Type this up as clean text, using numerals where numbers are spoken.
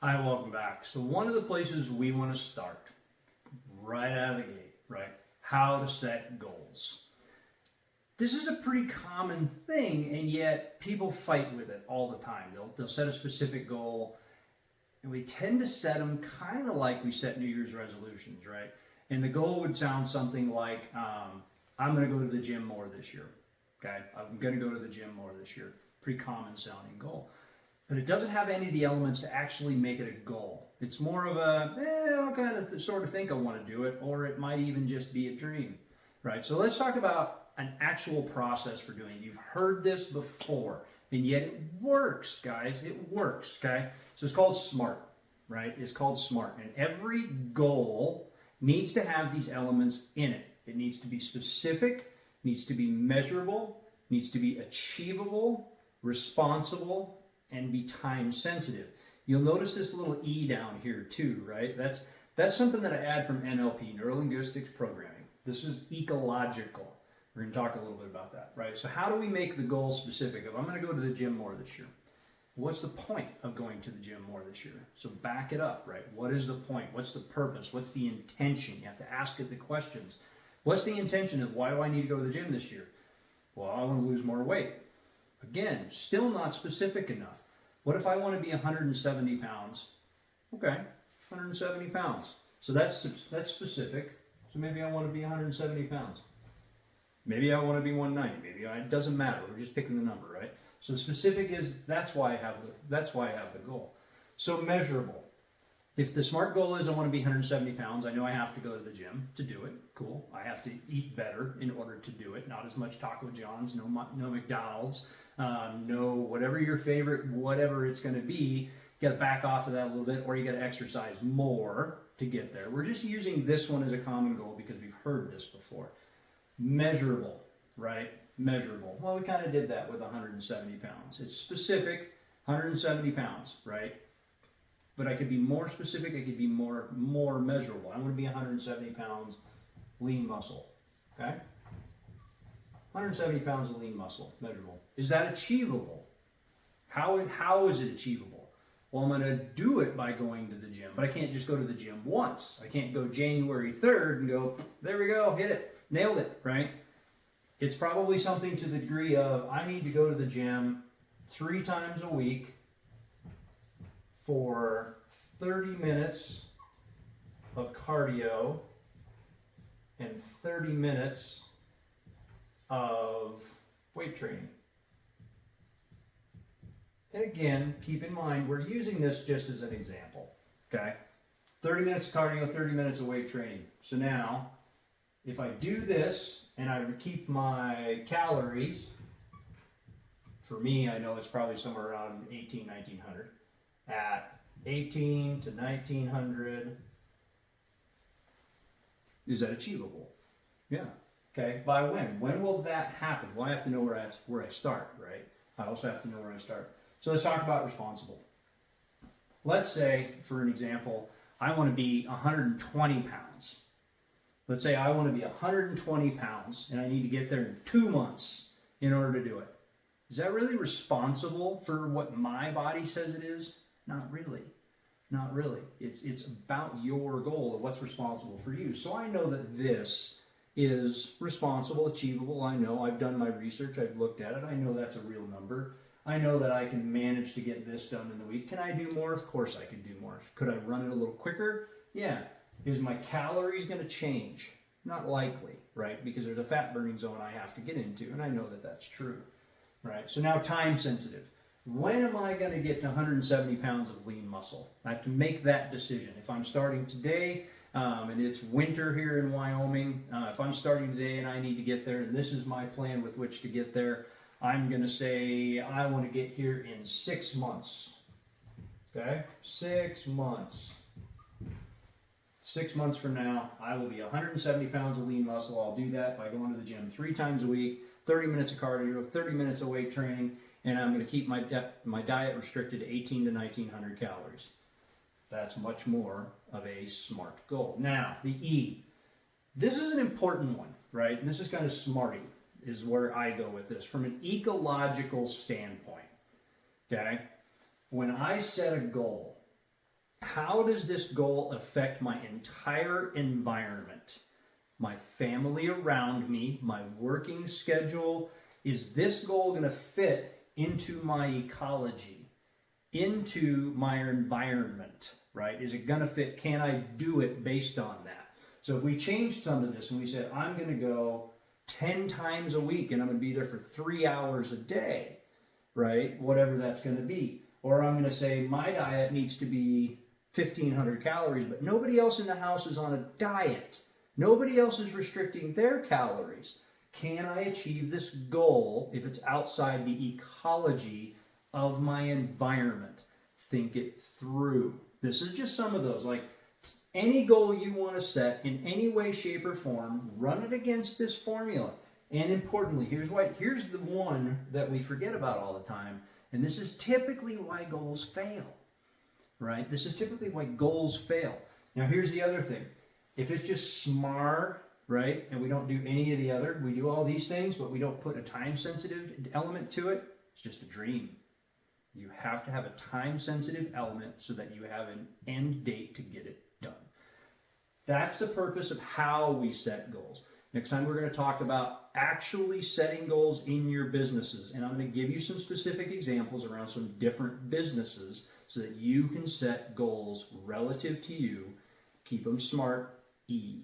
Hi, welcome back. So one of the places we want to start right out of the gate, right? How to set goals. This is a pretty common thing, and yet people fight with it all the time. They'll set a specific goal, and we tend to set them kind of like we set New Year's resolutions, right? And the goal would sound something like, I'm going to go to the gym more this year. Okay, I'm going to go to the gym more this year. Pretty common sounding goal. But it doesn't have any of the elements to actually make it a goal. It's more of a, I kind of sort of think I want to do it, or it might even just be a dream, right? So let's talk about an actual process for doing it. You've heard this before, and yet it works, guys. It works, okay? So it's called SMART, right? It's called SMART, and every goal needs to have these elements in it. It needs to be specific, needs to be measurable, needs to be achievable, responsible, and be time sensitive. You'll notice this little E down here too, right? That's something that I add from NLP, Neuro Linguistics Programming. This is ecological. We're going to talk a little bit about that, right? So how do we make the goal specific? If I'm going to go to the gym more this year, what's the point of going to the gym more this year? So back it up, right? What is the point? What's the purpose? What's the intention? You have to ask it the questions. What's the intention of why do I need to go to the gym this year? Well, I want to lose more weight. Again, still not specific enough. What if I want to be 170 pounds? Okay, 170 pounds. So that's specific. So maybe I want to be 170 pounds. Maybe I want to be 190. Maybe it doesn't matter. We're just picking the number, right? So specific is that's why I have the goal. So measurable. If the SMART goal is I want to be 170 pounds, I know I have to go to the gym to do it. Cool. I have to eat better in order to do it. Not as much Taco John's, no McDonald's, no whatever your favorite, whatever it's going to be. You got to back off of that a little bit, or you got to exercise more to get there. We're just using this one as a common goal because we've heard this before. Measurable, right? Measurable. Well, we kind of did that with 170 pounds. It's specific, 170 pounds, right? But I could be more specific, I could be more measurable. I want to be 170 pounds lean muscle, okay? 170 pounds of lean muscle, measurable. Is that achievable? How is it achievable? Well, I'm going to do it by going to the gym, but I can't just go to the gym once. I can't go January 3rd and go, there we go, hit it, nailed it, right? It's probably something to the degree of, I need to go to the gym 3 times a week for 30 minutes of cardio and 30 minutes of weight training. And again, keep in mind, we're using this just as an example, okay? 30 minutes of cardio, 30 minutes of weight training. So now, if I do this and I keep my calories, for me, I know it's probably somewhere around 1900. At 18 to 1900, is that achievable? Yeah. Okay. By when? When will that happen? Well, I have to know where I start, right? I also have to know where I start. So let's talk about responsible. Let's say, for an example, I want to be 120 pounds. Let's say I want to be 120 pounds and I need to get there in 2 months in order to do it. Is that really responsible for what my body says it is? Not really. Not really. It's about your goal of what's responsible for you. So I know that this is responsible, achievable. I know I've done my research. I've looked at it. I know that's a real number. I know that I can manage to get this done in the week. Can I do more? Of course I could do more. Could I run it a little quicker? Yeah. Is my calories going to change? Not likely, right? Because there's a fat burning zone I have to get into, and I know that that's true, right? So now time sensitive. When am I going to get to 170 pounds of lean muscle? I have to make that decision. If I'm starting today, and it's winter here in Wyoming, if I'm starting today and I need to get there, and this is my plan with which to get there, I'm going to say I want to get here in 6 months. Okay? 6 months. 6 months from now, I will be 170 pounds of lean muscle. I'll do that by going to the gym 3 times a week, 30 minutes of cardio, 30 minutes of weight training, and I'm going to keep my diet restricted to 18 to 1900 calories. That's much more of a SMART goal. Now, the E. This is an important one, right? And this is kind of smarty, is where I go with this. From an ecological standpoint, okay? When I set a goal, how does this goal affect my entire environment? My family around me, my working schedule? Is this goal going to fit into my ecology, into my environment, right? Is it going to fit? Can I do it based on that? So if we changed some of this and we said, I'm going to go 10 times a week and I'm going to be there for 3 hours a day, right? Whatever that's going to be. Or I'm going to say my diet needs to be 1,500 calories, but nobody else in the house is on a diet. Nobody else is restricting their calories. Can I achieve this goal if it's outside the ecology of my environment? Think it through. This is just some of those. Like any goal you want to set in any way, shape, or form, run it against this formula. And importantly, here's the one that we forget about all the time, and this is typically why goals fail. Right? This is typically why goals fail. Now here's the other thing. If it's just SMAR, right, and we don't do any of the other, we do all these things, but we don't put a time-sensitive element to it, it's just a dream. You have to have a time-sensitive element so that you have an end date to get it done. That's the purpose of how we set goals. Next time we're going to talk about actually setting goals in your businesses, and I'm going to give you some specific examples around some different businesses so that you can set goals relative to you. Keep them smart. E.